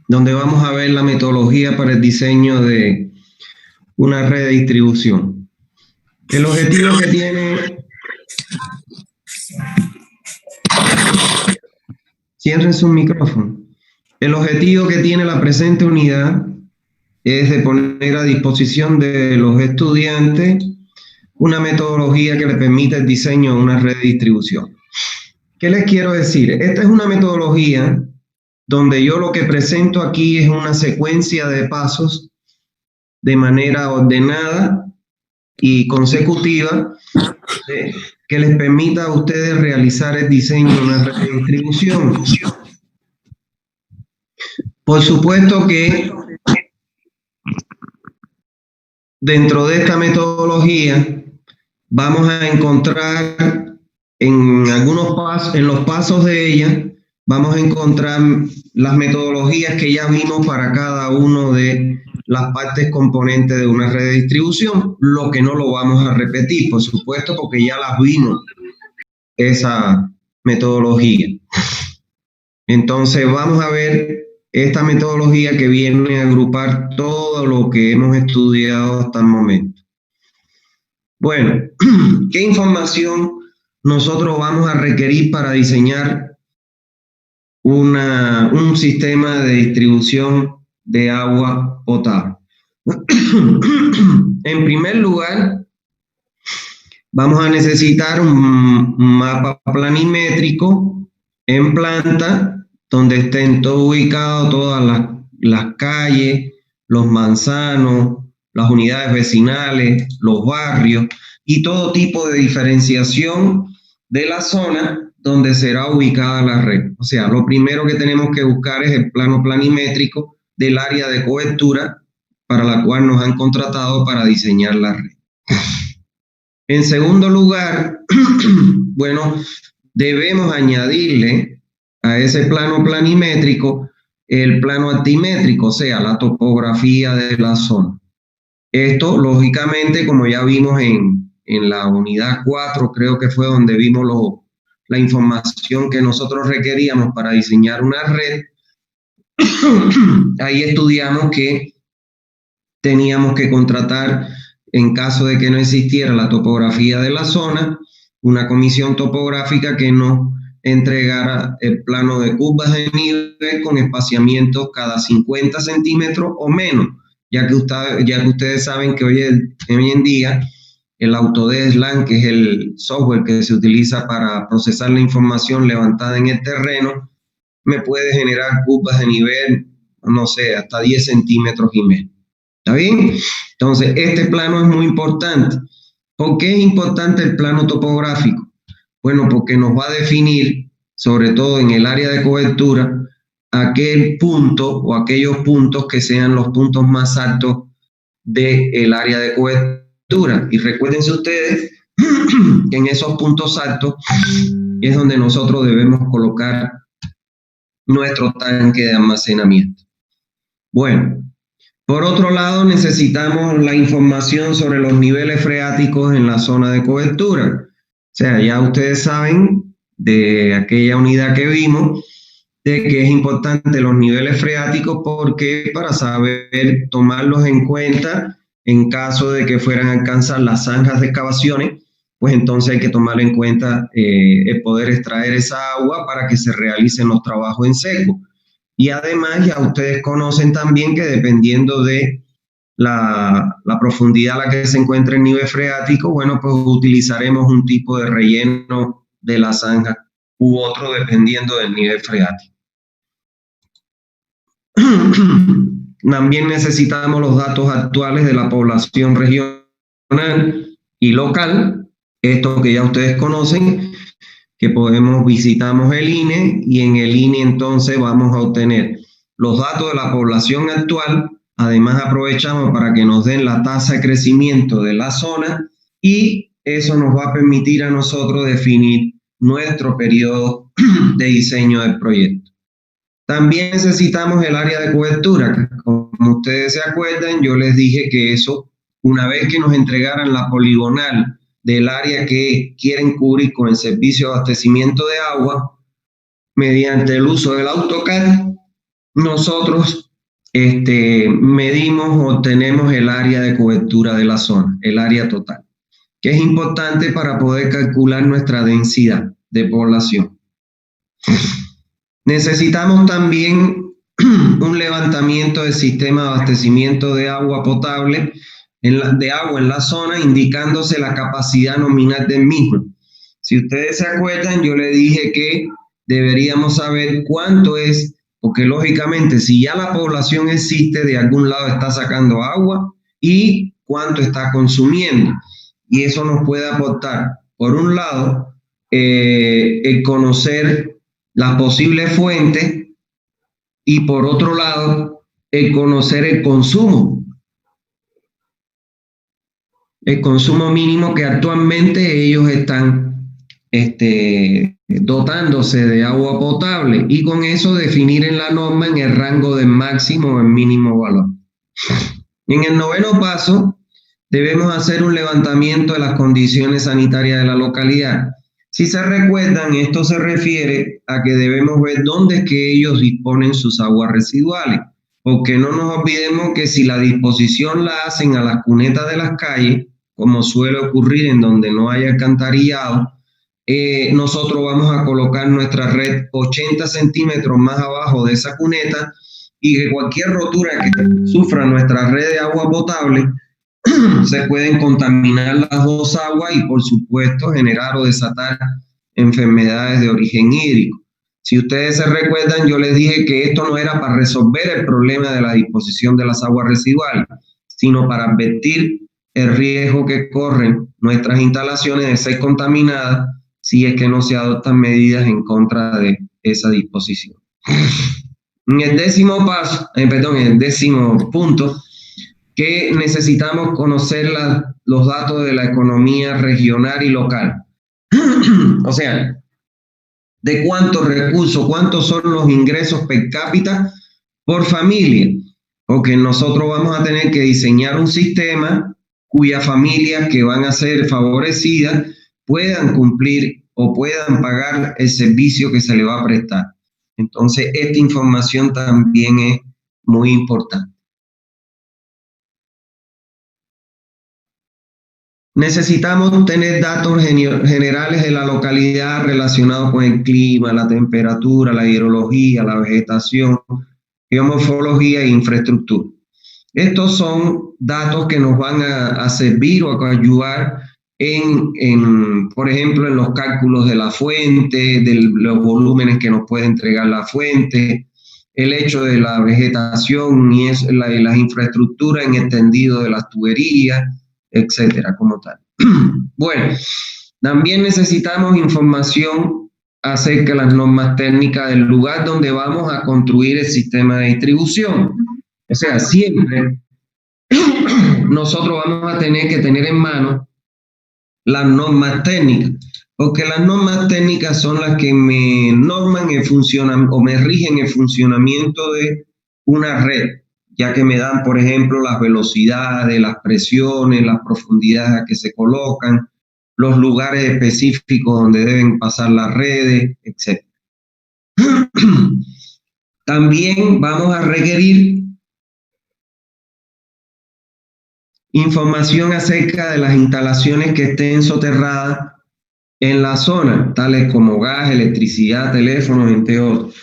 donde vamos a ver la metodología para el diseño de una red de distribución. El objetivo que tiene... Cierren su micrófono. El objetivo que tiene la presente unidad es de poner a disposición de los estudiantes una metodología que les permita el diseño de una red de distribución. ¿Qué les quiero decir? Esta es una metodología donde yo lo que presento aquí es una secuencia de pasos de manera ordenada y consecutiva que les permita a ustedes realizar el diseño de una red de distribución. Por supuesto que dentro de esta metodología vamos a encontrar en algunos pasos, en los pasos de ella, vamos a encontrar las metodologías que ya vimos para cada uno de las partes componentes de una red de distribución, lo que no lo vamos a repetir, por supuesto, porque ya las vimos, esa metodología. Entonces vamos a ver esta metodología que viene a agrupar todo lo que hemos estudiado hasta el momento. Bueno, ¿qué información nosotros vamos a requerir para diseñar un sistema de distribución de agua potable? En primer lugar, vamos a necesitar un mapa planimétrico en planta donde estén ubicados todas las calles, los manzanos, las unidades vecinales, los barrios y todo tipo de diferenciación de la zona donde será ubicada la red. O sea, lo primero que tenemos que buscar es el plano planimétrico del área de cobertura para la cual nos han contratado para diseñar la red. En segundo lugar, bueno, debemos añadirle a ese plano planimétrico el plano altimétrico, o sea, la topografía de la zona. Esto, lógicamente, como ya vimos en la unidad 4, creo que fue donde vimos la información que nosotros requeríamos para diseñar una red, ahí estudiamos que teníamos que contratar, en caso de que no existiera la topografía de la zona, una comisión topográfica que nos entregara el plano de curvas de nivel con espaciamientos cada 50 centímetros o menos, ya que ustedes saben que hoy en día el Autodesk LAN, que es el software que se utiliza para procesar la información levantada en el terreno, me puede generar curvas de nivel, no sé, hasta 10 centímetros y menos. ¿Está bien? Entonces, este plano es muy importante. ¿Por qué es importante el plano topográfico? Bueno, porque nos va a definir, sobre todo en el área de cobertura, aquel punto o aquellos puntos que sean los puntos más altos del área de cobertura. Y recuérdense ustedes que en esos puntos altos es donde nosotros debemos colocar nuestro tanque de almacenamiento. Bueno, por otro lado, necesitamos la información sobre los niveles freáticos en la zona de cobertura. O sea, ya ustedes saben de aquella unidad que vimos, de que es importante los niveles freáticos porque para saber tomarlos en cuenta en caso de que fueran a alcanzar las zanjas de excavaciones, pues entonces hay que tomar en cuenta el poder extraer esa agua para que se realicen los trabajos en seco. Y además ya ustedes conocen también que dependiendo de la profundidad a la que se encuentra el nivel freático, bueno, pues utilizaremos un tipo de relleno de la zanja u otro dependiendo del nivel freático. También necesitamos los datos actuales de la población regional y local, esto que ya ustedes conocen, que visitamos el INE y en el INE entonces vamos a obtener los datos de la población actual, además aprovechamos para que nos den la tasa de crecimiento de la zona y eso nos va a permitir a nosotros definir nuestro periodo de diseño del proyecto. También necesitamos el área de cobertura. Como ustedes se acuerdan, yo les dije que eso, una vez que nos entregaran la poligonal del área que quieren cubrir con el servicio de abastecimiento de agua, mediante el uso del AutoCAD, nosotros medimos o tenemos el área de cobertura de la zona, el área total, que es importante para poder calcular nuestra densidad de población. Necesitamos también un levantamiento del sistema de abastecimiento de agua potable, de agua en la zona, indicándose la capacidad nominal del mismo. Si ustedes se acuerdan, yo le dije que deberíamos saber cuánto es, porque lógicamente si ya la población existe, de algún lado está sacando agua y cuánto está consumiendo. Y eso nos puede aportar, por un lado, el conocer las posibles fuentes y por otro lado, el conocer el consumo mínimo que actualmente ellos están dotándose de agua potable y con eso definir en la norma en el rango de máximo o el mínimo valor. En el noveno paso, debemos hacer un levantamiento de las condiciones sanitarias de la localidad. Si se recuerdan, esto se refiere a que debemos ver dónde es que ellos disponen sus aguas residuales, porque no nos olvidemos que si la disposición la hacen a las cunetas de las calles, como suele ocurrir en donde no haya alcantarillado, nosotros vamos a colocar nuestra red 80 centímetros más abajo de esa cuneta y que cualquier rotura que sufra nuestra red de agua potable se pueden contaminar las dos aguas y por supuesto generar o desatar enfermedades de origen hídrico. Si ustedes se recuerdan, yo les dije que esto no era para resolver el problema de la disposición de las aguas residuales, sino para advertir el riesgo que corren nuestras instalaciones de ser contaminadas si es que no se adoptan medidas en contra de esa disposición. En el décimo punto, que necesitamos conocer los datos de la economía regional y local. O sea, de cuántos recursos, cuántos son los ingresos per cápita por familia, porque nosotros vamos a tener que diseñar un sistema cuyas familias que van a ser favorecidas puedan cumplir o puedan pagar el servicio que se le va a prestar. Entonces, esta información también es muy importante. Necesitamos tener datos generales de la localidad relacionados con el clima, la temperatura, la hidrología, la vegetación, geomorfología e infraestructura. Estos son datos que nos van a servir o a ayudar por ejemplo, en los cálculos de la fuente, de los volúmenes que nos puede entregar la fuente, el hecho de la vegetación y las infraestructuras en extendido de las tuberías, etcétera, como tal. Bueno, también necesitamos información acerca de las normas técnicas del lugar donde vamos a construir el sistema de distribución. O sea, siempre nosotros vamos a tener que tener en mano las normas técnicas, porque las normas técnicas son las que me norman el funcionamiento o me rigen el funcionamiento de una red, ya que me dan, por ejemplo, las velocidades, las presiones, las profundidades a que se colocan, los lugares específicos donde deben pasar las redes, etc. También vamos a requerir información acerca de las instalaciones que estén soterradas en la zona, tales como gas, electricidad, teléfonos, entre otros.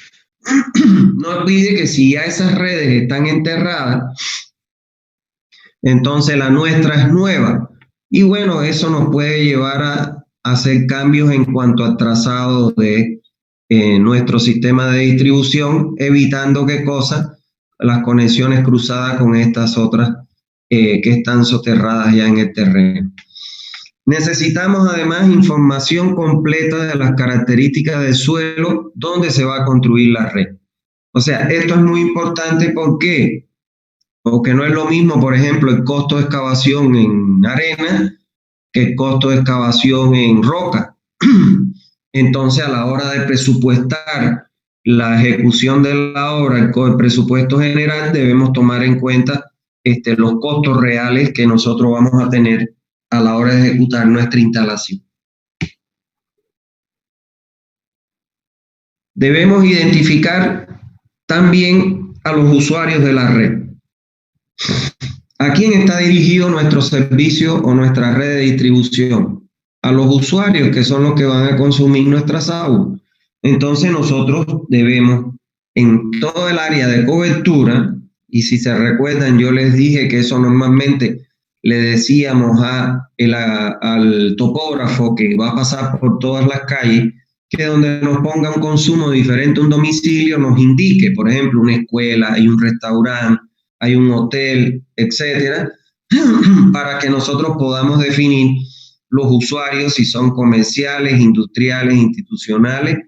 No olvide que si ya esas redes están enterradas, entonces la nuestra es nueva. Y bueno, eso nos puede llevar a hacer cambios en cuanto al trazado de nuestro sistema de distribución, evitando que las conexiones cruzadas con estas otras que están soterradas ya en el terreno. Necesitamos además información completa de las características del suelo donde se va a construir la red. O sea, esto es muy importante. ¿Por qué? Porque no es lo mismo, por ejemplo, el costo de excavación en arena que el costo de excavación en roca. Entonces, a la hora de presupuestar la ejecución de la obra, el presupuesto general, debemos tomar en cuenta los costos reales que nosotros vamos a tener a la hora de ejecutar nuestra instalación. Debemos identificar también a los usuarios de la red. ¿A quién está dirigido nuestro servicio o nuestra red de distribución? A los usuarios, que son los que van a consumir nuestras aguas. Entonces nosotros debemos, en todo el área de cobertura, y si se recuerdan, yo les dije que eso normalmente le decíamos al topógrafo que va a pasar por todas las calles, que donde nos ponga un consumo diferente a un domicilio nos indique, por ejemplo, una escuela, hay un restaurante, hay un hotel, etcétera, para que nosotros podamos definir los usuarios, si son comerciales, industriales, institucionales,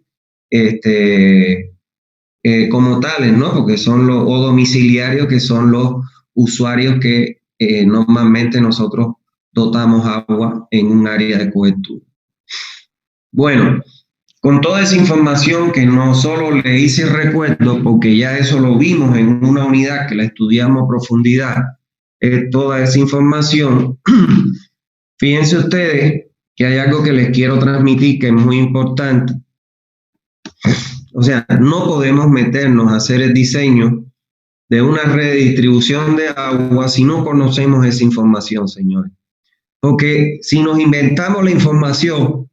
como tales, ¿no? Porque son o domiciliarios, que son los usuarios que normalmente nosotros dotamos agua en un área de cobertura. Bueno, con toda esa información que no solo le hice recuerdo, porque ya eso lo vimos en una unidad que la estudiamos a profundidad, toda esa información, fíjense ustedes que hay algo que les quiero transmitir que es muy importante. O sea, no podemos meternos a hacer el diseño de una red de distribución de agua si no conocemos esa información, señores. Porque si nos inventamos la información,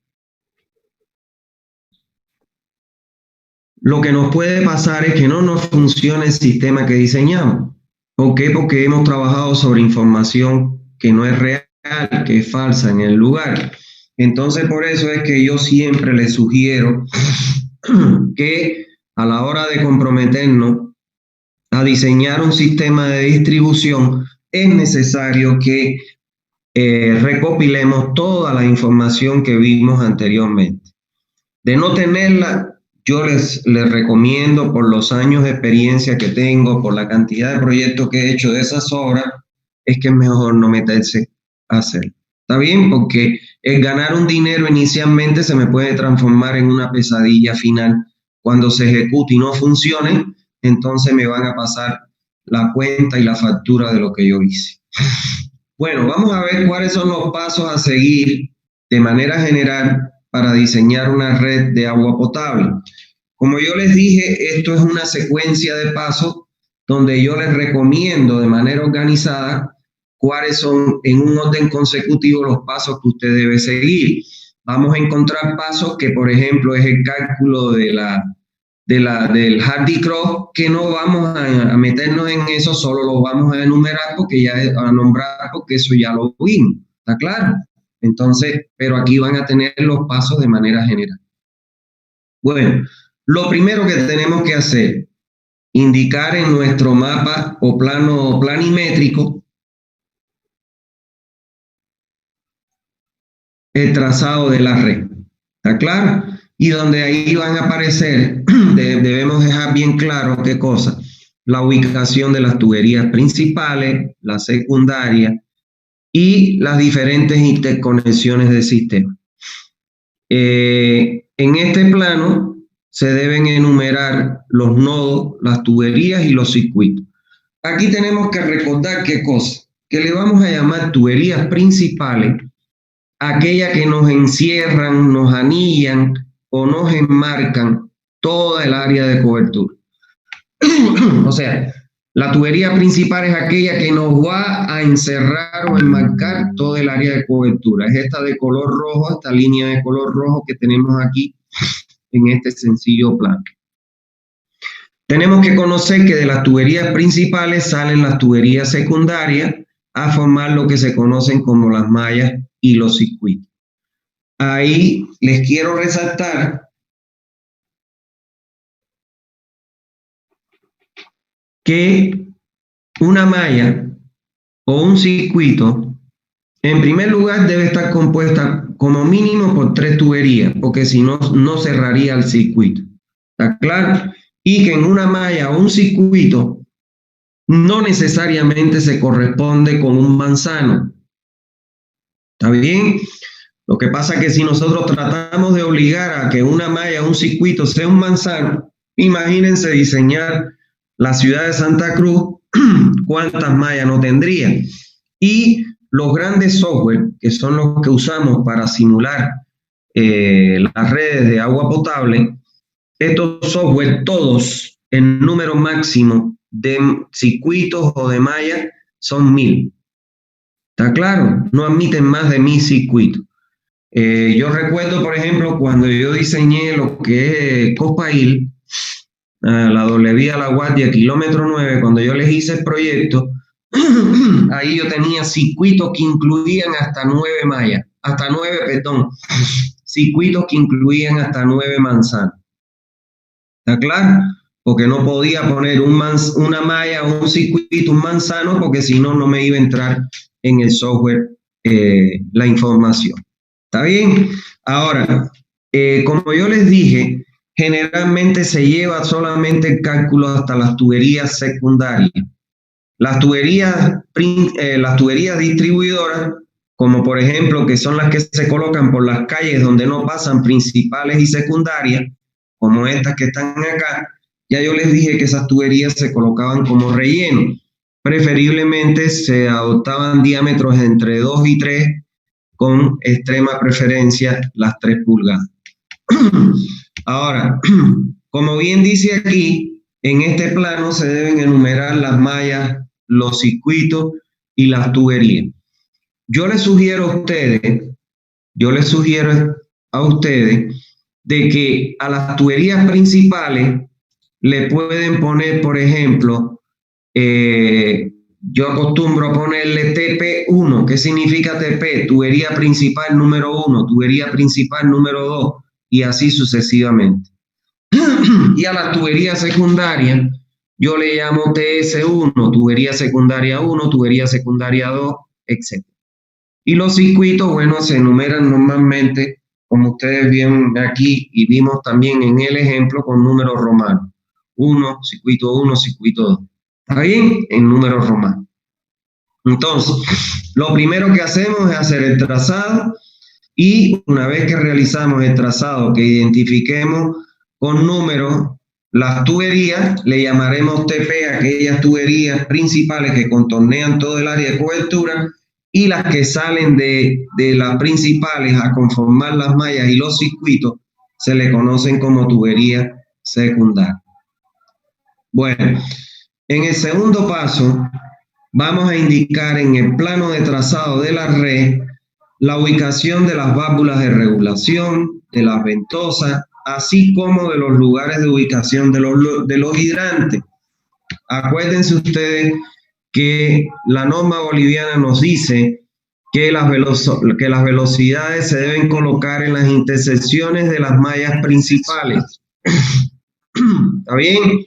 lo que nos puede pasar es que no nos funcione el sistema que diseñamos. ¿Por qué? Porque hemos trabajado sobre información que no es real, que es falsa en el lugar. Entonces, por eso es que yo siempre les sugiero que a la hora de comprometernos a diseñar un sistema de distribución, es necesario que recopilemos toda la información que vimos anteriormente. De no tenerla, yo les recomiendo, por los años de experiencia que tengo, por la cantidad de proyectos que he hecho de esas obras, es que es mejor no meterse a hacer. ¿Está bien? Porque el ganar un dinero inicialmente se me puede transformar en una pesadilla final. Cuando se ejecute y no funcione, entonces me van a pasar la cuenta y la factura de lo que yo hice. Bueno, vamos a ver cuáles son los pasos a seguir de manera general para diseñar una red de agua potable. Como yo les dije, esto es una secuencia de pasos donde yo les recomiendo de manera organizada cuáles son en un orden consecutivo los pasos que usted debe seguir. Vamos a encontrar pasos que, por ejemplo, es el cálculo del Hardy-Cross, que no vamos a meternos en eso, solo lo vamos a enumerar a nombrar porque eso ya lo vimos, ¿está claro? Entonces, pero aquí van a tener los pasos de manera general. Bueno, lo primero que tenemos que hacer, indicar en nuestro mapa o plano planimétrico el trazado de la red, ¿está claro? Y donde ahí van a aparecer, debemos dejar bien claro qué cosa, la ubicación de las tuberías principales, la secundaria y las diferentes interconexiones del sistema. En este plano se deben enumerar los nodos, las tuberías y los circuitos. Aquí tenemos que recordar qué cosa, que le vamos a llamar tuberías principales, aquellas que nos encierran, nos anillan o nos enmarcan toda el área de cobertura. O sea, la tubería principal es aquella que nos va a encerrar o enmarcar todo el área de cobertura. Es esta de color rojo, esta línea de color rojo que tenemos aquí en este sencillo plano. Tenemos que conocer que de las tuberías principales salen las tuberías secundarias a formar lo que se conocen como las mallas y los circuitos. Ahí les quiero resaltar que una malla o un circuito, en primer lugar, debe estar compuesta como mínimo por 3 tuberías, porque si no, no cerraría el circuito. ¿Está claro? Y que en una malla o un circuito no necesariamente se corresponde con un manzano. ¿Está bien? Lo que pasa es que si nosotros tratamos de obligar a que una malla o un circuito sea un manzano, imagínense diseñar la ciudad de Santa Cruz, cuántas mallas no tendría. Y los grandes software, que son los que usamos para simular las redes de agua potable, estos software, todos en número máximo de circuitos o de mallas son 1000. ¿Está claro? No admiten más de 1000 circuitos. Yo recuerdo, por ejemplo, cuando yo diseñé lo que es Copail, la doble vía La Guardia, kilómetro 9, cuando yo les hice el proyecto, ahí yo tenía circuitos que incluían hasta 9 mallas, circuitos que incluían hasta 9 manzanas. ¿Está claro? Porque no podía poner una malla o un circuito, un manzano, porque si no, no me iba a entrar en el software la información. ¿Está bien? Ahora, como yo les dije, generalmente se lleva solamente el cálculo hasta las tuberías secundarias. Las tuberías distribuidoras, como por ejemplo, que son las que se colocan por las calles donde no pasan principales y secundarias, como estas que están acá, ya yo les dije que esas tuberías se colocaban como relleno. Preferiblemente se adoptaban diámetros entre 2 y 3, con extrema preferencia las 3 pulgadas. Ahora, como bien dice aquí, en este plano se deben enumerar las mallas, los circuitos y las tuberías. Yo les sugiero a ustedes de que a las tuberías principales le pueden poner, por ejemplo, yo acostumbro a ponerle TP1. ¿Qué significa TP? Tubería principal número 1, tubería principal número 2, y así sucesivamente. Y a las tuberías secundarias yo le llamo TS1, tubería secundaria 1, tubería secundaria 2, etc. Y los circuitos, bueno, se enumeran normalmente, como ustedes vieron aquí y vimos también en el ejemplo, con números romanos. 1, circuito 1, circuito 2. ¿Está bien? En números romanos. Entonces, lo primero que hacemos es hacer el trazado, y una vez que realizamos el trazado, que identifiquemos con números las tuberías, le llamaremos TP a aquellas tuberías principales que contornean todo el área de cobertura, y las que salen de las principales a conformar las mallas y los circuitos se le conocen como tuberías secundarias. Bueno, en el segundo paso vamos a indicar en el plano de trazado de la red la ubicación de las válvulas de regulación, de las ventosas, así como de los lugares de ubicación de los hidrantes. Acuérdense ustedes que la norma boliviana nos dice que las velocidades se deben colocar en las intersecciones de las mallas principales. ¿Está bien?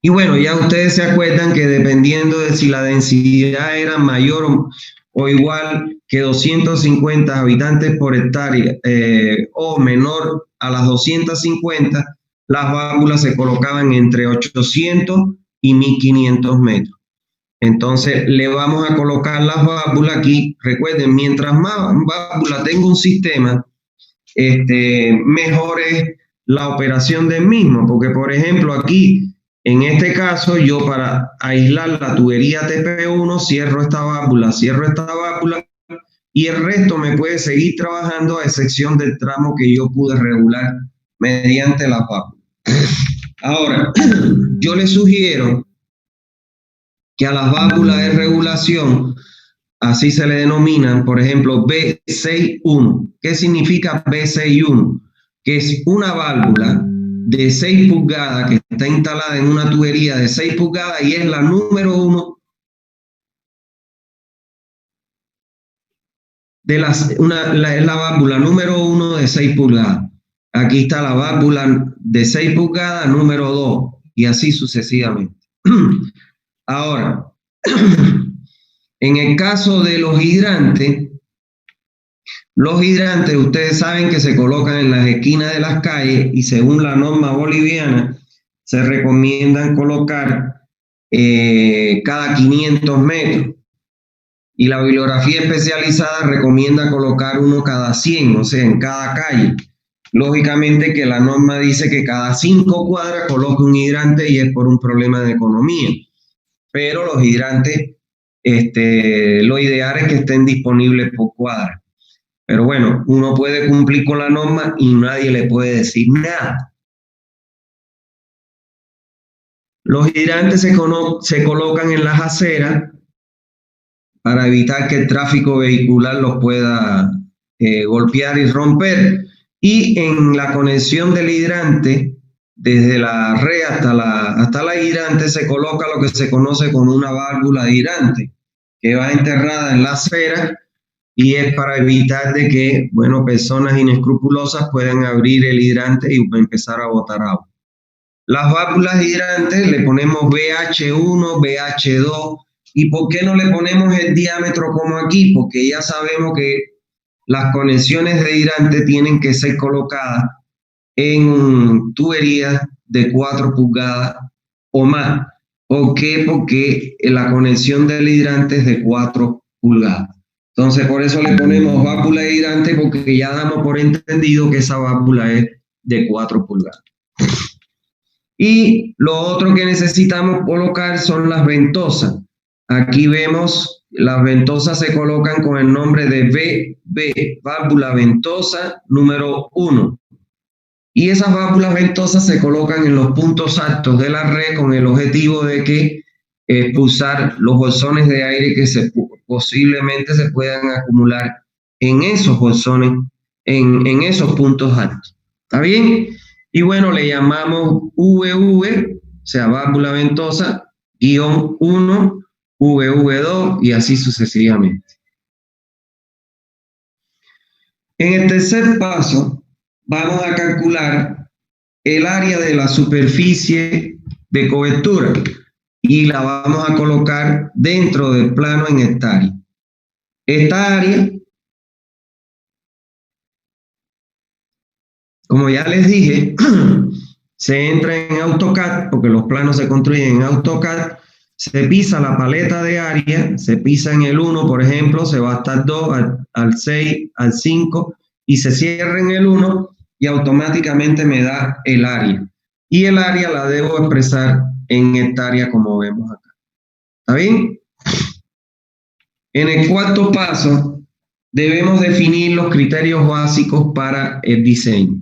Y bueno, ya ustedes se acuerdan que dependiendo de si la densidad era mayor o igual que 250 habitantes por hectárea o menor a las 250, las válvulas se colocaban entre 800 y 1500 metros. Entonces le vamos a colocar las válvulas aquí. Recuerden, mientras más válvulas tenga un sistema, mejor es la operación del mismo, porque por ejemplo aquí, en este caso, yo para aislar la tubería TP1 cierro esta válvula, y el resto me puede seguir trabajando a excepción del tramo que yo pude regular mediante la válvula. Ahora, yo les sugiero que a las válvulas de regulación, así se le denominan, por ejemplo, B61. ¿Qué significa B61? Que es una válvula de 6 pulgadas que está instalada en una tubería de 6 pulgadas y es la número 1 es la válvula número 1 de 6 pulgadas. Aquí está la válvula de 6 pulgadas número 2 y así sucesivamente. Ahora, en el caso de los hidrantes, ustedes saben que se colocan en las esquinas de las calles y según la norma boliviana se recomiendan colocar cada 500 metros. Y la bibliografía especializada recomienda colocar uno cada 100, o sea, en cada calle. Lógicamente que la norma dice que cada 5 cuadras coloque un hidrante y es por un problema de economía. Pero los hidrantes, lo ideal es que estén disponibles por cuadra. Pero bueno, uno puede cumplir con la norma y nadie le puede decir nada. Los hidrantes se colocan en las aceras para evitar que el tráfico vehicular los pueda golpear y romper. Y en la conexión del hidrante, desde la red hasta la hidrante, se coloca lo que se conoce como una válvula de hidrante, que va enterrada en la acera y es para evitar de que, bueno, personas inescrupulosas puedan abrir el hidrante y empezar a botar agua. Las válvulas hidrantes le ponemos BH1, BH2. ¿Y por qué no le ponemos el diámetro como aquí? Porque ya sabemos que las conexiones de hidrante tienen que ser colocadas en tuberías de 4 pulgadas o más. ¿Por qué? Porque la conexión del hidrante es de 4 pulgadas. Entonces, por eso le ponemos válvula de hidrante, porque ya damos por entendido que esa válvula es de 4 pulgadas. Y lo otro que necesitamos colocar son las ventosas. Aquí vemos, las ventosas se colocan con el nombre de VB, válvula ventosa número 1. Y esas válvulas ventosas se colocan en los puntos altos de la red con el objetivo de que expulsar los bolsones de aire que posiblemente se puedan acumular en esos bolsones, en esos puntos altos. ¿Está bien? Y bueno, le llamamos VV, o sea, válvula ventosa, guión 1, VV2 y así sucesivamente. En el tercer paso, vamos a calcular el área de la superficie de cobertura y la vamos a colocar dentro del plano en hectáreas. Esta área, como ya les dije, se entra en AutoCAD, porque los planos se construyen en AutoCAD, se pisa la paleta de área, se pisa en el 1, por ejemplo, se va hasta el 2, al 6, al 5, y se cierra en el 1 y automáticamente me da el área. Y el área la debo expresar en hectárea como vemos acá. ¿Está bien? En el cuarto paso, debemos definir los criterios básicos para el diseño.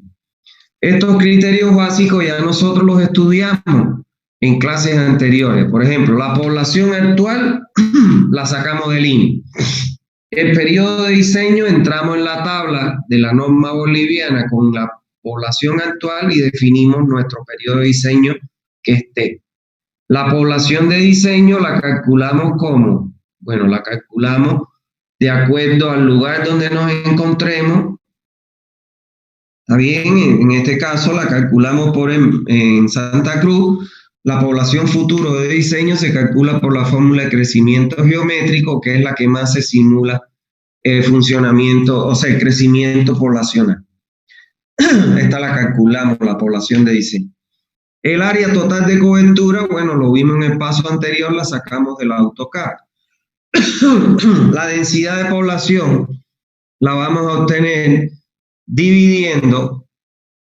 Estos criterios básicos ya nosotros los estudiamos en clases anteriores. Por ejemplo, la población actual la sacamos del INE. El periodo de diseño, entramos en la tabla de la norma boliviana con la población actual y definimos nuestro periodo de diseño que esté. La población de diseño la calculamos ¿cómo? Bueno, la calculamos de acuerdo al lugar donde nos encontremos. Está bien, en este caso la calculamos en Santa Cruz. La población futuro de diseño se calcula por la fórmula de crecimiento geométrico, que es la que más se simula el funcionamiento, o sea, el crecimiento poblacional. Esta la calculamos, la población de diseño. El área total de cobertura, bueno, lo vimos en el paso anterior, la sacamos del AutoCAD. La densidad de población la vamos a obtener dividiendo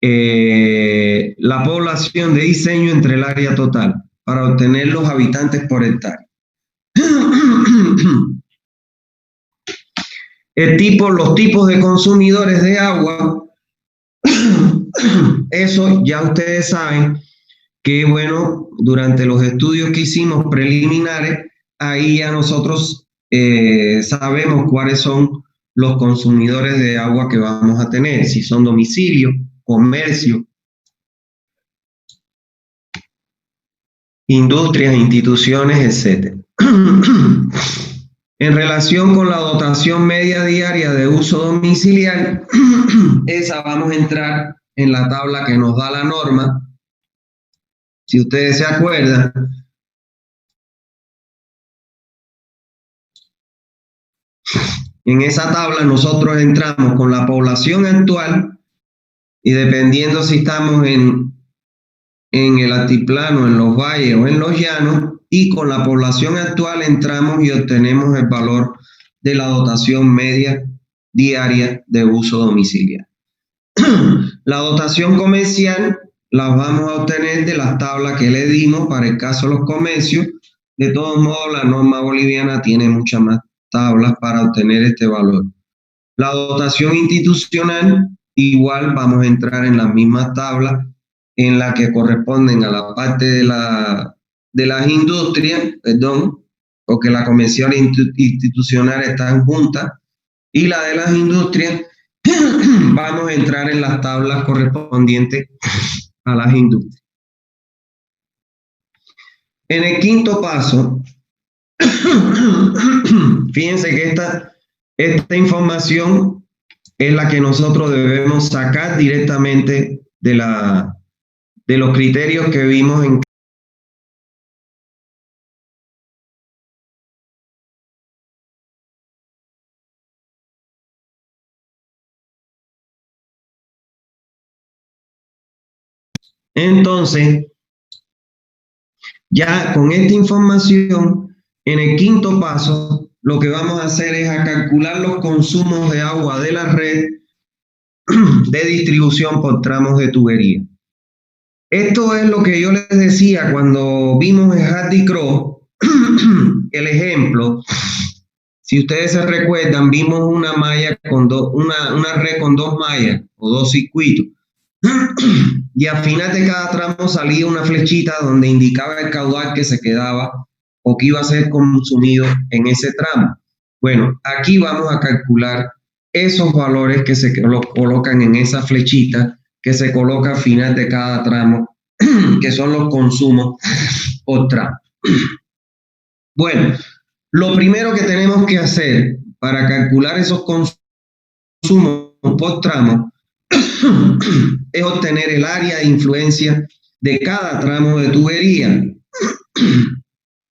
la población de diseño entre el área total para obtener los habitantes por hectárea. Los tipos de consumidores de agua, eso ya ustedes saben que, bueno, durante los estudios que hicimos preliminares, ahí ya nosotros sabemos cuáles son los consumidores de agua que vamos a tener, si son domicilio, comercio, industrias, instituciones, etc. En relación con la dotación media diaria de uso domiciliar, esa vamos a entrar en la tabla que nos da la norma. Si ustedes se acuerdan, en esa tabla nosotros entramos con la población actual y dependiendo si estamos en el altiplano, en los valles o en los llanos, y con la población actual entramos y obtenemos el valor de la dotación media diaria de uso domiciliario. La dotación comercial la vamos a obtener de las tablas que le dimos para el caso de los comercios. De todos modos, la norma boliviana tiene muchas más tablas para obtener este valor. La dotación institucional, igual vamos a entrar en las mismas tablas en la que corresponden a la parte de la de las industrias, perdón, porque la convención institucional están juntas, y la de las industrias, vamos a entrar en las tablas correspondientes a las industrias. En el quinto paso, fíjense que esta información es la que nosotros debemos sacar directamente de los criterios que vimos en entonces, ya con esta información, en el quinto paso, lo que vamos a hacer es a calcular los consumos de agua de la red de distribución por tramos de tubería. Esto es lo que yo les decía cuando vimos en Hardy Cross, el ejemplo. Si ustedes se recuerdan, vimos una malla una red con dos mallas o dos circuitos. Y al final de cada tramo salía una flechita donde indicaba el caudal que se quedaba o que iba a ser consumido en ese tramo. Bueno, aquí vamos a calcular esos valores que se colocan en esa flechita que se coloca al final de cada tramo, que son los consumos por tramo. Bueno, lo primero que tenemos que hacer para calcular esos consumos por tramo es obtener el área de influencia de cada tramo de tubería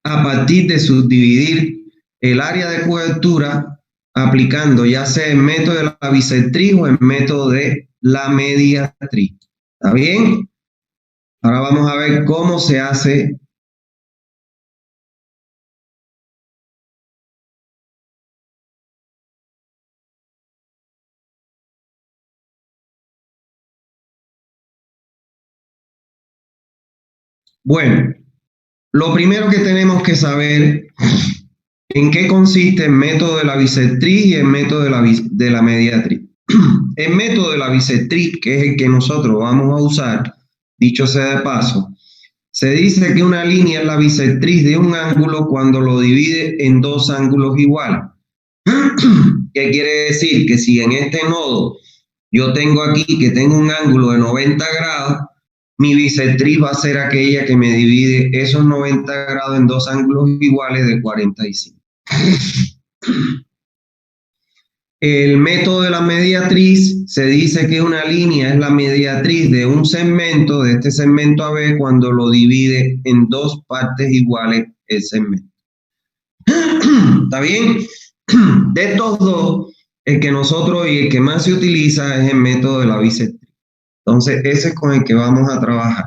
a partir de subdividir el área de cobertura aplicando ya sea el método de la bisectriz o el método de la mediatriz. ¿Está bien? Ahora vamos a ver cómo se hace. Bueno, lo primero que tenemos que saber en qué consiste el método de la bisectriz y el método de la mediatriz. El método de la bisectriz, que es el que nosotros vamos a usar, dicho sea de paso, se dice que una línea es la bisectriz de un ángulo cuando lo divide en dos ángulos iguales. ¿Qué quiere decir? Que si en este nodo yo tengo aquí que tengo un ángulo de 90 grados, mi bisectriz va a ser aquella que me divide esos 90 grados en dos ángulos iguales de 45. El método de la mediatriz se dice que una línea es la mediatriz de un segmento, de este segmento AB, cuando lo divide en dos partes iguales el segmento. ¿Está bien? De estos dos, el que nosotros y el que más se utiliza es el método de la bisectriz. Entonces, ese es con el que vamos a trabajar.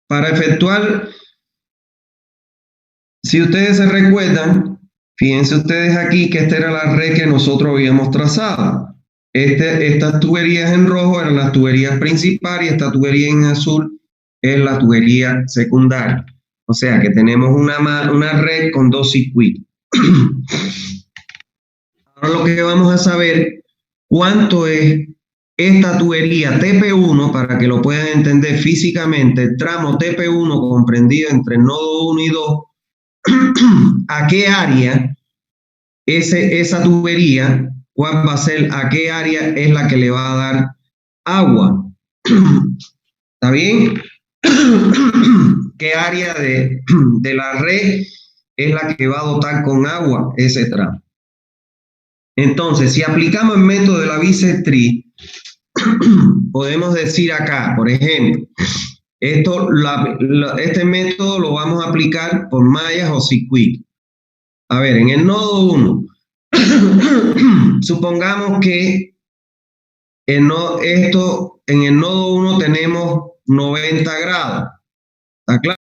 Para efectuar, si ustedes se recuerdan, fíjense ustedes aquí que esta era la red que nosotros habíamos trazado. Estas tuberías en rojo eran las tuberías principales y esta tubería en azul es la tubería secundaria. O sea que tenemos una red con dos circuitos. Ahora lo que vamos a saber cuánto es esta tubería TP1 para que lo puedan entender físicamente, el tramo TP1 comprendido entre el nodo 1 y 2, a qué área esa tubería, cuál va a ser, a qué área es la que le va a dar agua. ¿Está bien? ¿Qué área de la red es la que va a dotar con agua ese tramo? Entonces, si aplicamos el método de la bisectriz, podemos decir acá, por ejemplo, este método lo vamos a aplicar por mallas o circuitos. A ver, en el nodo 1, supongamos que en el nodo 1 tenemos 90 grados. ¿Está claro?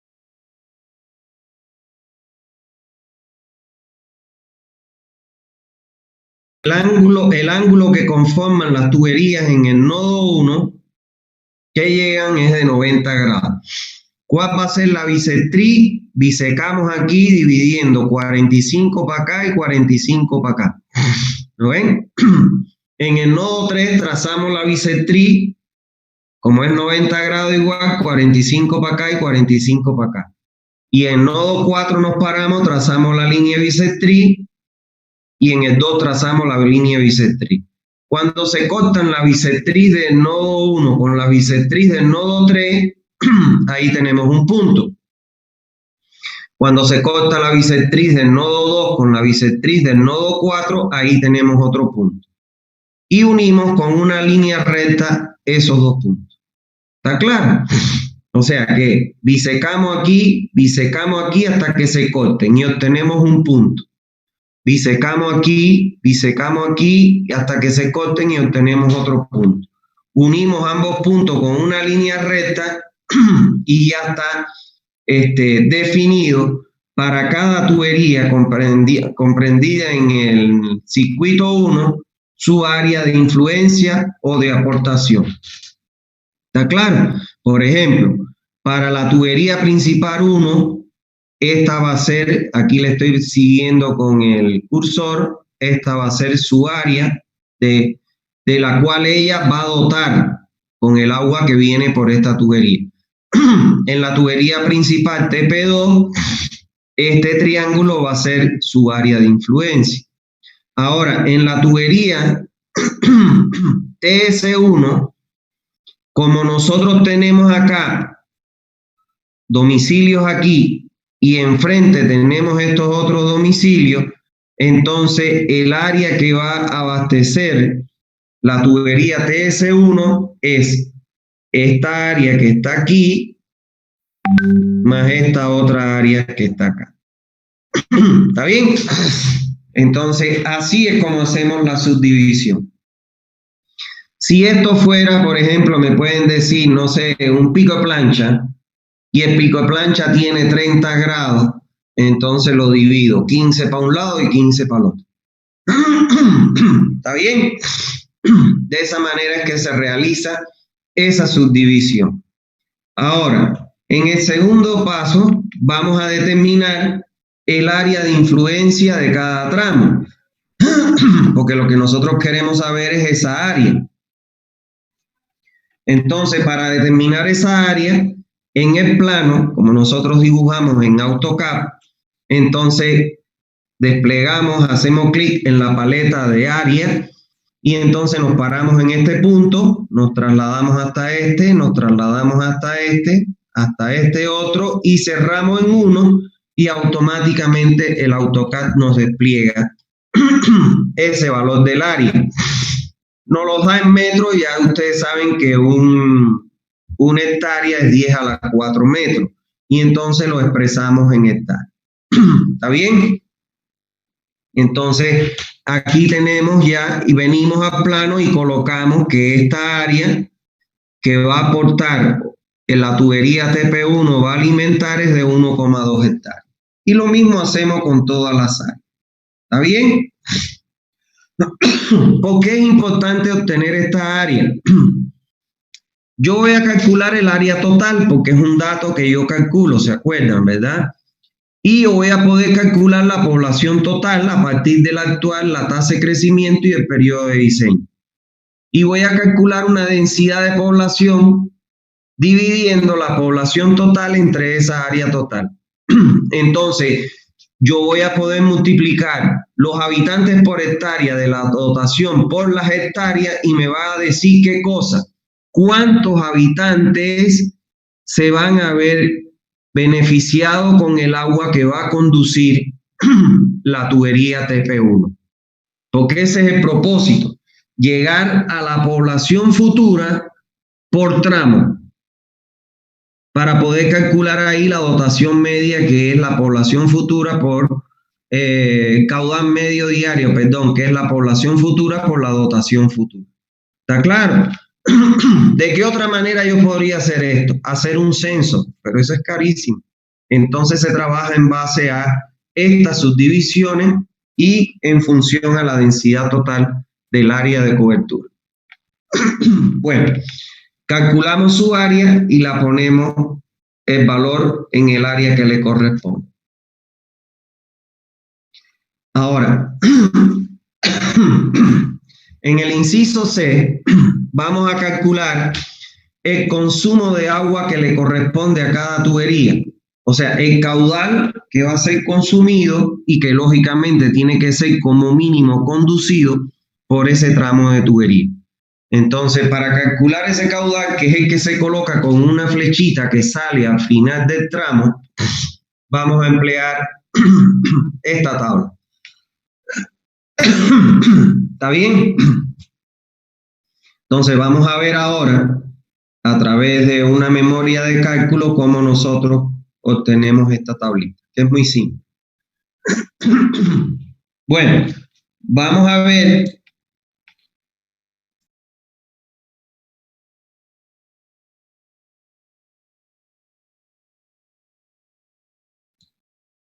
El ángulo que conforman las tuberías en el nodo 1 que llegan es de 90 grados. ¿Cuál va a ser la bisectriz? Bisecamos aquí dividiendo 45 para acá y 45 para acá. ¿Lo ven? En el nodo 3 trazamos la bisectriz Como es 90 grados igual, 45 para acá y 45 para acá. Y en nodo 4 nos paramos, trazamos la línea bisectriz y en el 2 trazamos la línea bisectriz. Cuando se cortan la bisectriz del nodo 1 con la bisectriz del nodo 3, ahí tenemos un punto. Cuando se corta la bisectriz del nodo 2 con la bisectriz del nodo 4, ahí tenemos otro punto. Y unimos con una línea recta esos dos puntos. ¿Está claro? O sea que bisecamos aquí hasta que se corten y obtenemos un punto. Bisecamos aquí hasta que se corten y obtenemos otro punto. Unimos ambos puntos con una línea recta y ya está definido para cada tubería comprendida en el circuito 1 su área de influencia o de aportación. ¿Está claro? Por ejemplo, para la tubería principal 1, esta va a ser, aquí le estoy siguiendo con el cursor, esta va a ser su área de la cual ella va a dotar con el agua que viene por esta tubería. En la tubería principal TP2, este triángulo va a ser su área de influencia. Ahora, en la tubería TS1, como nosotros tenemos acá domicilios aquí y enfrente tenemos estos otros domicilios, entonces el área que va a abastecer la tubería TS1 es esta área que está aquí más esta otra área que está acá. ¿Está bien? Entonces, así es como hacemos la subdivisión. Si esto fuera, por ejemplo, me pueden decir, no sé, un pico de plancha, y el pico de plancha tiene 30 grados, entonces lo divido, 15 para un lado y 15 para el otro. ¿Está bien? De esa manera es que se realiza esa subdivisión. Ahora, en el segundo paso, vamos a determinar el área de influencia de cada tramo, porque lo que nosotros queremos saber es esa área. Entonces, para determinar esa área, en el plano, como nosotros dibujamos en AutoCAD, entonces desplegamos, hacemos clic en la paleta de área y entonces nos paramos en este punto, nos trasladamos hasta este, nos trasladamos hasta este otro y cerramos en uno y automáticamente el AutoCAD nos despliega ese valor del área. Nos lo da en metros, ya ustedes saben que una hectárea es 10 a la 4 metros y entonces lo expresamos en hectáreas. ¿Está bien? Entonces, aquí tenemos ya y venimos al plano y colocamos que esta área que va a aportar en la tubería TP1 va a alimentar es de 1,2 hectáreas. Y lo mismo hacemos con todas las áreas. ¿Está bien? ¿Por qué es importante obtener esta área? Yo voy a calcular el área total porque es un dato que yo calculo, ¿se acuerdan, verdad? Y yo voy a poder calcular la población total a partir de la actual, la tasa de crecimiento y el periodo de diseño. Y voy a calcular una densidad de población dividiendo la población total entre esa área total. Entonces, yo voy a poder multiplicar los habitantes por hectárea de la dotación por las hectáreas y me va a decir qué cosa, cuántos habitantes se van a ver beneficiados con el agua que va a conducir la tubería TP1. Porque ese es el propósito, llegar a la población futura por tramo, para poder calcular ahí la dotación media, que es la población futura por caudal medio diario, perdón, que es la población futura por la dotación futura. ¿Está claro? ¿De qué otra manera yo podría hacer esto? Hacer un censo, pero eso es carísimo. Entonces se trabaja en base a estas subdivisiones y en función a la densidad total del área de cobertura. Bueno, calculamos su área y la ponemos el valor en el área que le corresponde. Ahora, en el inciso C, vamos a calcular el consumo de agua que le corresponde a cada tubería. O sea, el caudal que va a ser consumido y que lógicamente tiene que ser como mínimo conducido por ese tramo de tubería. Entonces, para calcular ese caudal, que es el que se coloca con una flechita que sale al final del tramo, vamos a emplear esta tabla. ¿Está bien? Entonces, vamos a ver ahora, a través de una memoria de cálculo, cómo nosotros obtenemos esta tablita, que es muy simple. Bueno, vamos a ver.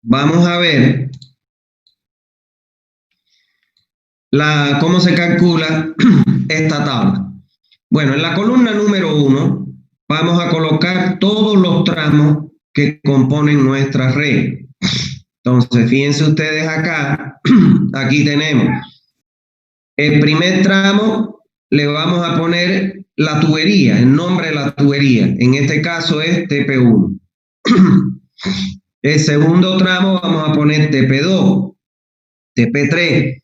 Vamos a ver cómo se calcula esta tabla. Bueno, en la columna número 1 vamos a colocar todos los tramos que componen nuestra red. Entonces, fíjense ustedes acá, aquí tenemos el primer tramo, le vamos a poner la tubería, el nombre de la tubería. En este caso es TP1. El segundo tramo vamos a poner TP2, TP3,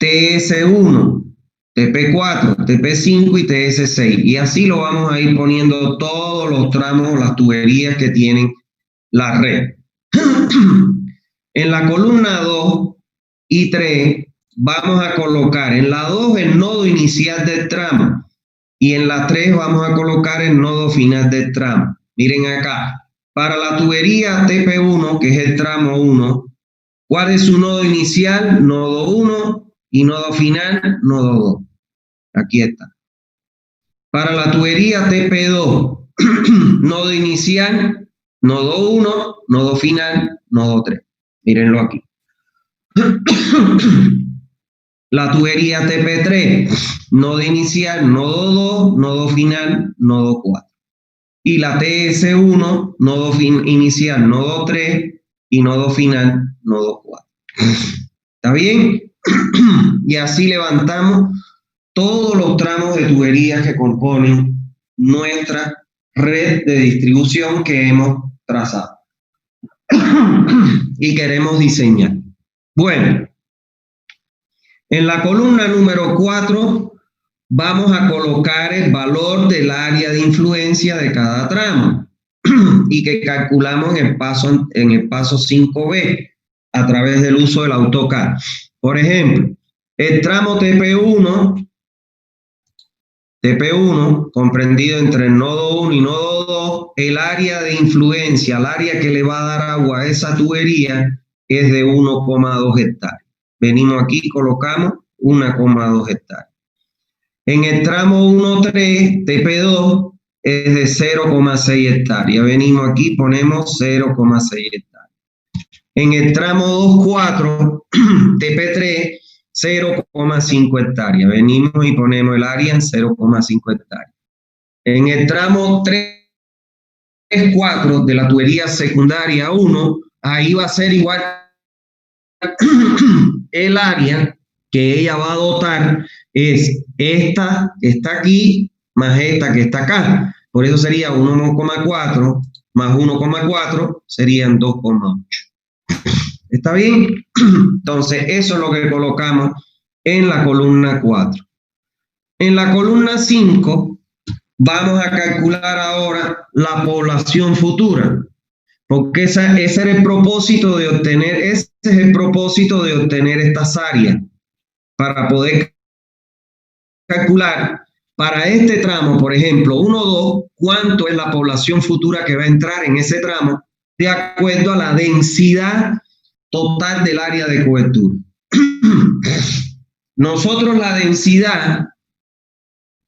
TS1, TP4, TP5 y TS6. Y así lo vamos a ir poniendo todos los tramos, las tuberías que tienen la red. En la columna 2 y 3 vamos a colocar en la 2 el nodo inicial del tramo y en la 3 vamos a colocar el nodo final del tramo. Miren acá, para la tubería TP1, que es el tramo 1, ¿cuál es su nodo inicial? Nodo 1 y nodo final, nodo 2. Aquí está. Para la tubería TP2, nodo inicial, nodo 1, nodo final, nodo 3. Mírenlo aquí. La tubería TP3, nodo inicial, nodo 2, nodo final, nodo 4. Y la TS1, nodo inicial, nodo 3 y nodo final, nodo 4. ¿Está bien? Y así levantamos todos los tramos de tuberías que componen nuestra red de distribución que hemos trazado y queremos diseñar. Bueno, en la columna número 4 vamos a colocar el valor del área de influencia de cada tramo y que calculamos en el paso 5B a través del uso del AutoCAD. Por ejemplo, el tramo TP1, comprendido entre el nodo 1 y nodo 2, el área de influencia, el área que le va a dar agua a esa tubería es de 1,2 hectáreas. Venimos aquí y colocamos 1,2 hectáreas. En el tramo 1,3, TP2, es de 0,6 hectáreas. Venimos aquí y ponemos 0,6 hectáreas. En el tramo 2,4, TP3, 0,5 hectáreas. Venimos y ponemos el área en 0,5 hectáreas. En el tramo 3,4 de la tubería secundaria 1, ahí va a ser igual el área que ella va a dotar es esta que está aquí más esta que está acá. Por eso sería 1,4 más 1,4 serían 2,8. ¿Está bien? Entonces, eso es lo que colocamos en la columna 4. En la columna 5 vamos a calcular ahora la población futura, porque ese era el propósito de obtener, ese es el propósito de obtener estas áreas, para poder calcular para este tramo, por ejemplo, 1,2, cuánto es la población futura que va a entrar en ese tramo de acuerdo a la densidad total del área de cobertura. Nosotros la densidad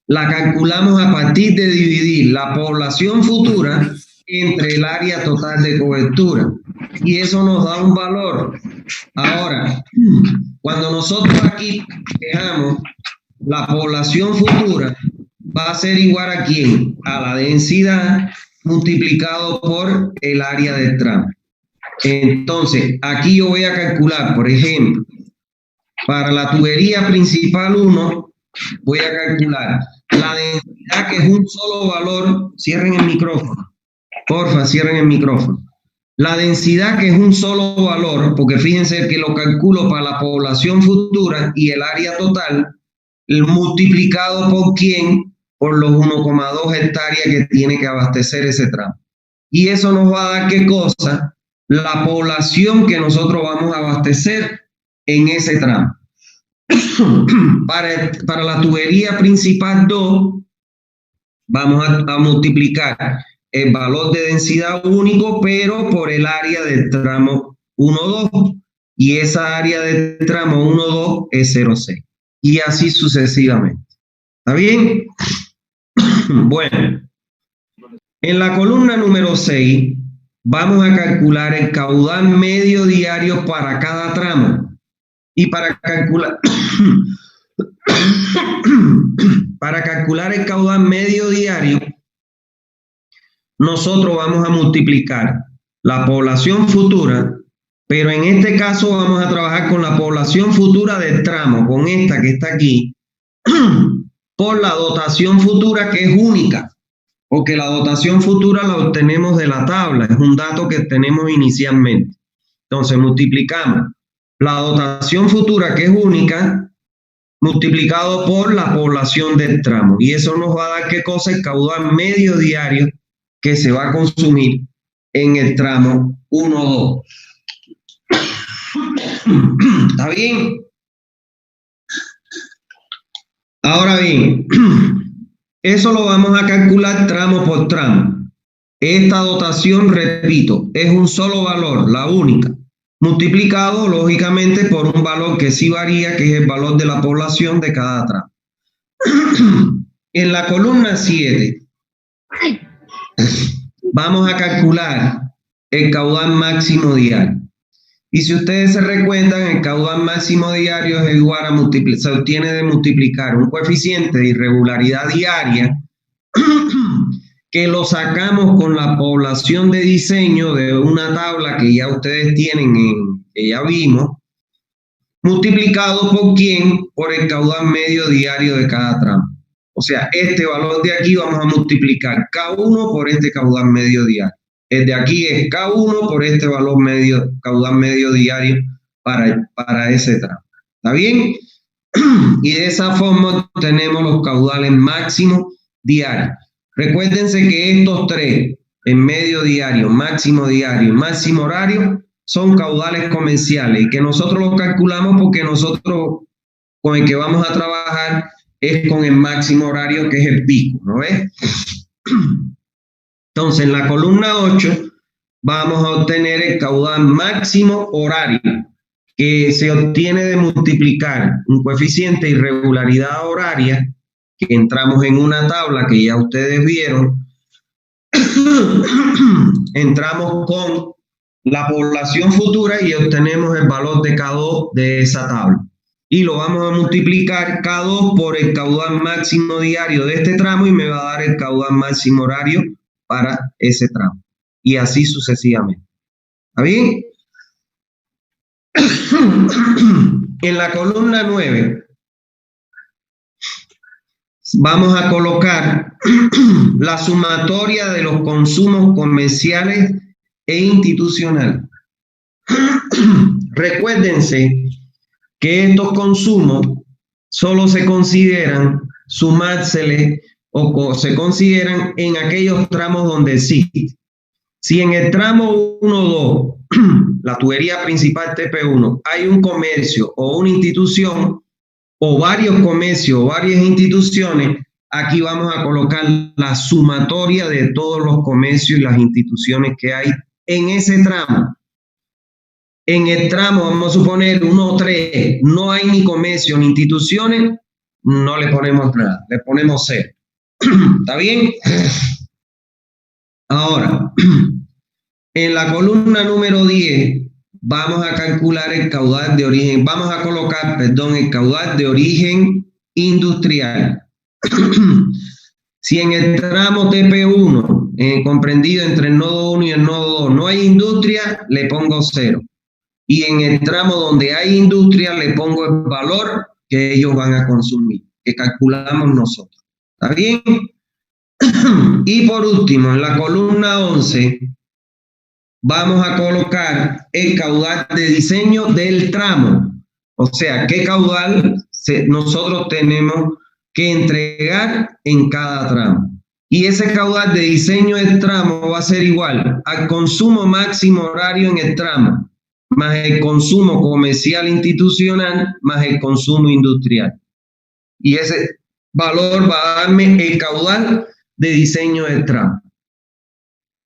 la calculamos a partir de dividir la población futura entre el área total de cobertura. Y eso nos da un valor. Ahora, cuando nosotros aquí dejamos la población futura, va a ser igual a ¿quién? A la densidad multiplicado por el área del tramo. Entonces, aquí yo voy a calcular, por ejemplo, para la tubería principal 1, voy a calcular la densidad densidad, que es un solo valor, cierren el micrófono, porfa, cierren el micrófono. La densidad, que es un solo valor, porque fíjense que lo calculo para la población futura y el área total, multiplicado por quién, por los 1,2 hectáreas que tiene que abastecer ese tramo. Y eso nos va a dar ¿qué cosa? La población que nosotros vamos a abastecer en ese tramo. Para la tubería principal 2, vamos a multiplicar el valor de densidad único, pero por el área del tramo 1,2. Y esa área del tramo 1,2 es 0,6. Y así sucesivamente. ¿Está bien? Bueno, en la columna número 6 vamos a calcular el caudal medio diario para cada tramo. Y para calcular el caudal medio diario, nosotros vamos a multiplicar la población futura, pero en este caso vamos a trabajar con la población futura del tramo, con esta que está aquí, por la dotación futura, que es única, porque la dotación futura la obtenemos de la tabla, es un dato que tenemos inicialmente. Entonces multiplicamos la dotación futura, que es única, multiplicado por la población del tramo. Y eso nos va a dar ¿qué cosa? El caudal medio diario que se va a consumir en el tramo 1,2. ¿Está bien? Ahora bien, eso lo vamos a calcular tramo por tramo. Esta dotación, repito, es un solo valor, la única, multiplicado lógicamente por un valor que sí varía, que es el valor de la población de cada tramo. En la columna 7 vamos a calcular el caudal máximo diario. Y si ustedes se recuerdan, el caudal máximo diario es igual a se obtiene de multiplicar un coeficiente de irregularidad diaria que lo sacamos con la población de diseño de una tabla que ya ustedes tienen, que ya vimos, multiplicado por quién, por el caudal medio diario de cada tramo. O sea, este valor de aquí vamos a multiplicar K1 por este caudal medio diario. El de aquí es K1 por este valor medio, caudal medio diario para ese tramo. ¿Está bien? Y de esa forma tenemos los caudales máximos diarios. Recuérdense que estos tres, en medio diario, máximo horario, son caudales comerciales y que nosotros los calculamos porque nosotros con el que vamos a trabajar es con el máximo horario, que es el pico, ¿no ves? Entonces, en la columna 8 vamos a obtener el caudal máximo horario, que se obtiene de multiplicar un coeficiente de irregularidad horaria, que entramos en una tabla que ya ustedes vieron, entramos con la población futura y obtenemos el valor de K2 de esa tabla. Y lo vamos a multiplicar K2 por el caudal máximo diario de este tramo y me va a dar el caudal máximo horario para ese tramo. Y así sucesivamente. ¿Está bien? En la columna 9 vamos a colocar la sumatoria de los consumos comerciales e institucionales. Recuérdense que estos consumos solo se consideran, sumárseles o se consideran en aquellos tramos donde existe. Si en el tramo 1-2, la tubería principal TP1, hay un comercio o una institución, o varios comercios o varias instituciones, aquí vamos a colocar la sumatoria de todos los comercios y las instituciones que hay en ese tramo. En el tramo, vamos a suponer 1-3, no hay ni comercio ni instituciones, no le ponemos nada, le ponemos 0. ¿Está bien? Ahora, en la columna número 10, vamos a calcular el caudal de origen, vamos a colocar, perdón, el caudal de origen industrial. Si en el tramo TP1, comprendido entre el nodo 1 y el nodo 2, no hay industria, le pongo 0. Y en el tramo donde hay industria, le pongo el valor que ellos van a consumir, que calculamos nosotros. ¿Está bien? Y por último, en la columna 11, vamos a colocar el caudal de diseño del tramo. O sea, qué caudal nosotros tenemos que entregar en cada tramo. Y ese caudal de diseño del tramo va a ser igual al consumo máximo horario en el tramo, más el consumo comercial institucional, más el consumo industrial. Y ese valor va a darme el caudal de diseño del tramo.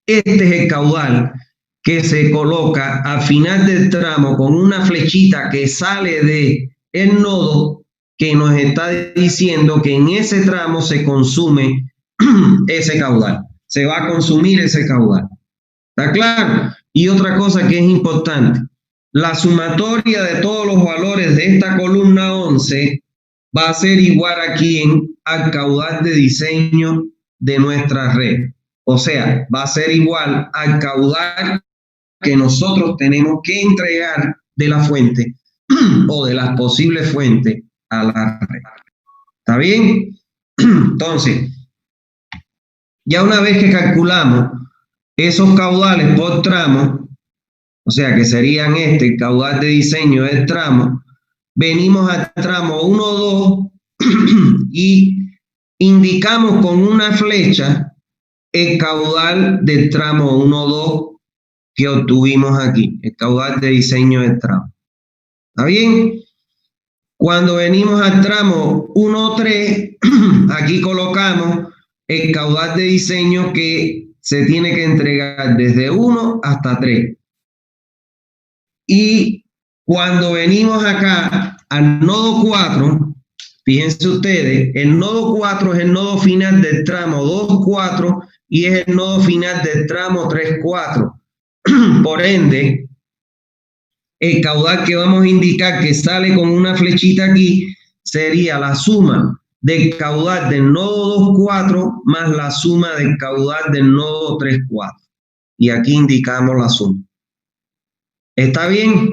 Este es el caudal que se coloca al final del tramo con una flechita que sale del nodo que nos está diciendo que en ese tramo se consume ese caudal. Se va a consumir ese caudal. ¿Está claro? Y otra cosa que es importante, la sumatoria de todos los valores de esta columna 11 va a ser igual aquí al caudal de diseño de nuestra red. O sea, va a ser igual al caudal que nosotros tenemos que entregar de la fuente o de las posibles fuentes a la red. ¿Está bien? Entonces, ya una vez que calculamos esos caudales por tramo, o sea que serían el caudal de diseño del tramo, venimos al tramo 1, 2 y indicamos con una flecha el caudal del tramo 1, 2 que obtuvimos aquí, el caudal de diseño del tramo. ¿Está bien? Cuando venimos al tramo 1, 3, aquí colocamos el caudal de diseño que se tiene que entregar desde 1 hasta 3. Y cuando venimos acá al nodo 4, fíjense ustedes, el nodo 4 es el nodo final del tramo 2, 4 y es el nodo final del tramo 3, 4. Por ende, el caudal que vamos a indicar que sale con una flechita aquí sería la suma del caudal del nodo 2, 4 más la suma del caudal del nodo 3, 4. Y aquí indicamos la suma. ¿Está bien?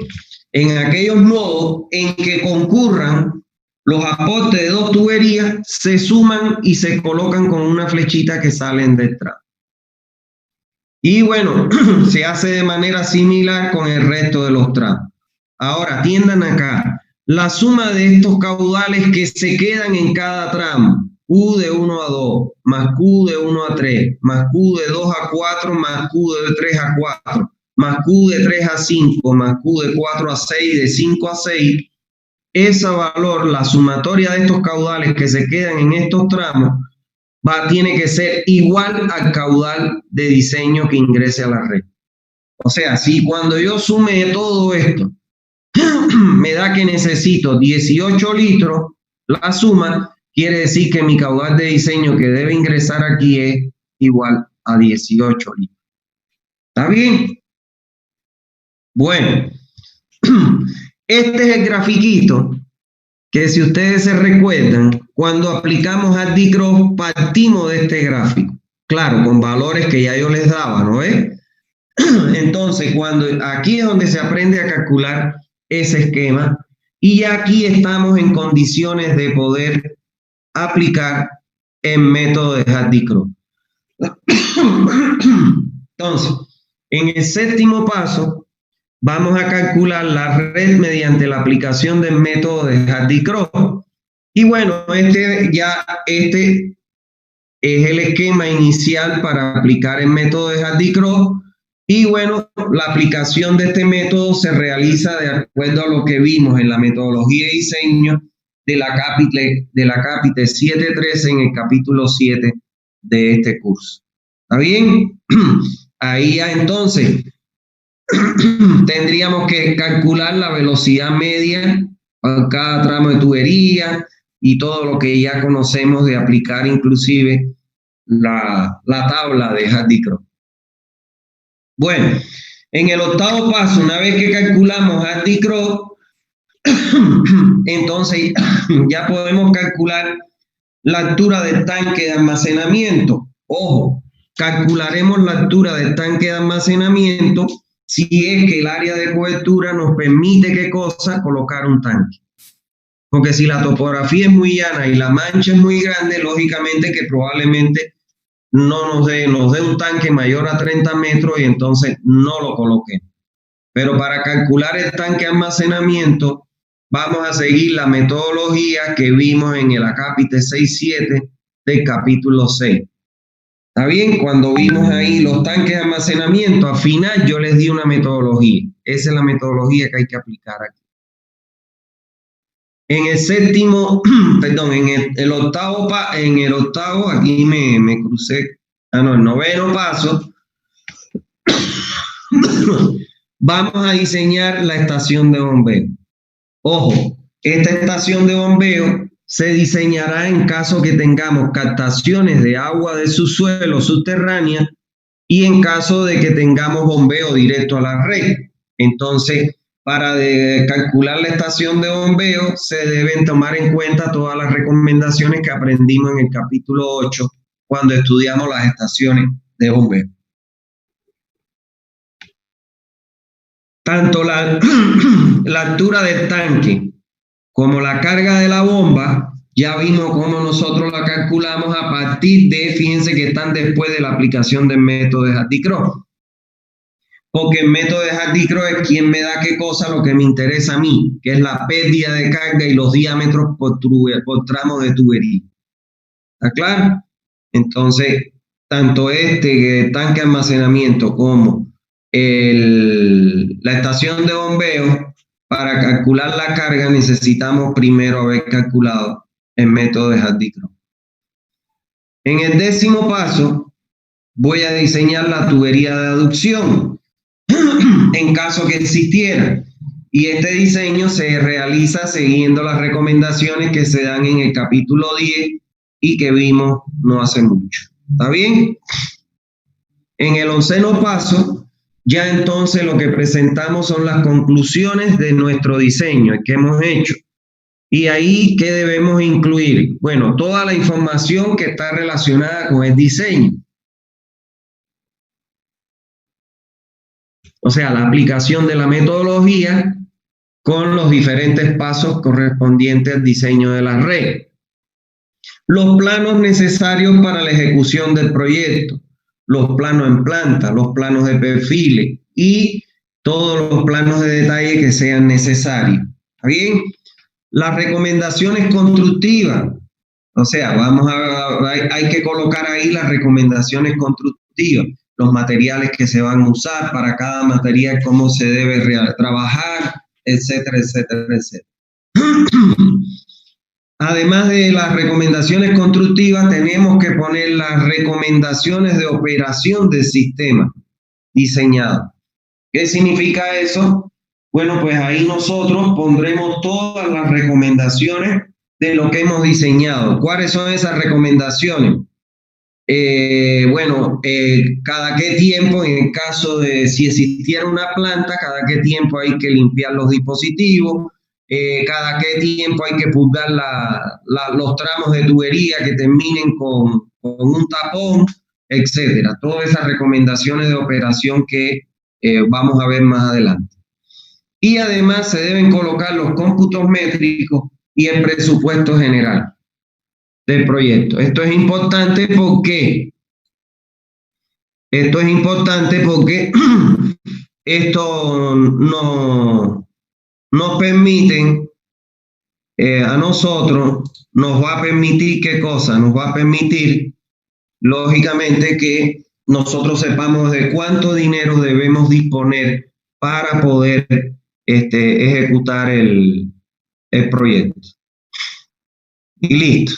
En aquellos nodos en que concurran los aportes de dos tuberías, se suman y se colocan con una flechita que salen detrás. Y bueno, se hace de manera similar con el resto de los tramos. Ahora, atiendan acá. La suma de estos caudales que se quedan en cada tramo, Q de 1 a 2, más Q de 1 a 3, más Q de 2 a 4, más Q de 3 a 4, más Q de 3 a 5, más Q de 4 a 6, de 5 a 6, ese valor, la sumatoria de estos caudales que se quedan en estos tramos, tiene que ser igual al caudal de diseño que ingrese a la red. O sea, si cuando yo sume todo esto, me da que necesito 18 litros, la suma quiere decir que mi caudal de diseño que debe ingresar aquí es igual a 18 litros. ¿Está bien? Bueno, este es el grafiquito que, si ustedes se recuerdan, cuando aplicamos ArcticRoss partimos de este gráfico. Claro, con valores que ya yo les daba, ¿no es? Entonces, aquí es donde se aprende a calcular ese esquema y ya aquí estamos en condiciones de poder aplicar el método de ArcticRoss. Entonces, en el séptimo paso, vamos a calcular la red mediante la aplicación del método de ArcticRoss. Y bueno, este es el esquema inicial para aplicar el método de ArcticRoss. Y bueno, la aplicación de este método se realiza de acuerdo a lo que vimos en la metodología de diseño de la Capite 713 en el capítulo 7 de este curso. ¿Está bien? Ahí ya entonces tendríamos que calcular la velocidad media a cada tramo de tubería y todo lo que ya conocemos de aplicar inclusive la tabla de ArcticRoss. Bueno, en el octavo paso, una vez que calculamos ArcticRoss, entonces ya podemos calcular la altura del tanque de almacenamiento. Ojo, calcularemos la altura del tanque de almacenamiento si es que el área de cobertura nos permite, ¿qué cosa? Colocar un tanque. Porque si la topografía es muy llana y la mancha es muy grande, lógicamente que probablemente nos dé un tanque mayor a 30 metros y entonces no lo coloquemos. Pero para calcular el tanque de almacenamiento, vamos a seguir la metodología que vimos en el acápite 6.7 del capítulo 6. ¿Está bien? Cuando vimos ahí los tanques de almacenamiento, al final yo les di una metodología. Esa es la metodología que hay que aplicar aquí. En el séptimo, perdón, en el octavo, aquí me crucé, el noveno paso, vamos a diseñar la estación de bombeo. Ojo, esta estación de bombeo se diseñará en caso que tengamos captaciones de agua de subsuelo subterránea y en caso de que tengamos bombeo directo a la red. Entonces, para calcular la estación de bombeo, se deben tomar en cuenta todas las recomendaciones que aprendimos en el capítulo 8 cuando estudiamos las estaciones de bombeo. Tanto la altura del tanque como la carga de la bomba, ya vimos cómo nosotros la calculamos a partir de, fíjense que están después de la aplicación del método de Hardy-Cross. Porque el método de Hardy-Cross es quien me da qué cosa, lo que me interesa a mí, que es la pérdida de carga y los diámetros por tramo de tubería. ¿Está claro? Entonces, tanto este tanque de almacenamiento como la estación de bombeo, para calcular la carga necesitamos primero haber calculado el método de Hardy-Cross. En el 10º paso, voy a diseñar la tubería de aducción en caso que existiera. Y este diseño se realiza siguiendo las recomendaciones que se dan en el capítulo 10 y que vimos no hace mucho. ¿Está bien? En el 11º paso, ya entonces lo que presentamos son las conclusiones de nuestro diseño que hemos hecho. Y ahí, ¿qué debemos incluir? Bueno, toda la información que está relacionada con el diseño. O sea, la aplicación de la metodología con los diferentes pasos correspondientes al diseño de la red. Los planos necesarios para la ejecución del proyecto, los planos en planta, los planos de perfiles y todos los planos de detalle que sean necesarios. ¿Está bien? Las recomendaciones constructivas, o sea, hay que colocar ahí las recomendaciones constructivas, los materiales que se van a usar para cada material, cómo se debe trabajar, etcétera, etcétera, etcétera. Además de las recomendaciones constructivas, tenemos que poner las recomendaciones de operación del sistema diseñado. ¿Qué significa eso? Bueno, pues ahí nosotros pondremos todas las recomendaciones de lo que hemos diseñado. ¿Cuáles son esas recomendaciones? Cada qué tiempo, en el caso de si existiera una planta, cada qué tiempo hay que limpiar los dispositivos, cada qué tiempo hay que purgar los tramos de tubería que terminen con un tapón, etcétera. Todas esas recomendaciones de operación que vamos a ver más adelante. Y además se deben colocar los cómputos métricos y el presupuesto general del proyecto. Esto es importante porque esto nos permiten a nosotros, nos va a permitir ¿qué cosa? Nos va a permitir, lógicamente, que nosotros sepamos de cuánto dinero debemos disponer para poder ejecutar el proyecto. Y listo.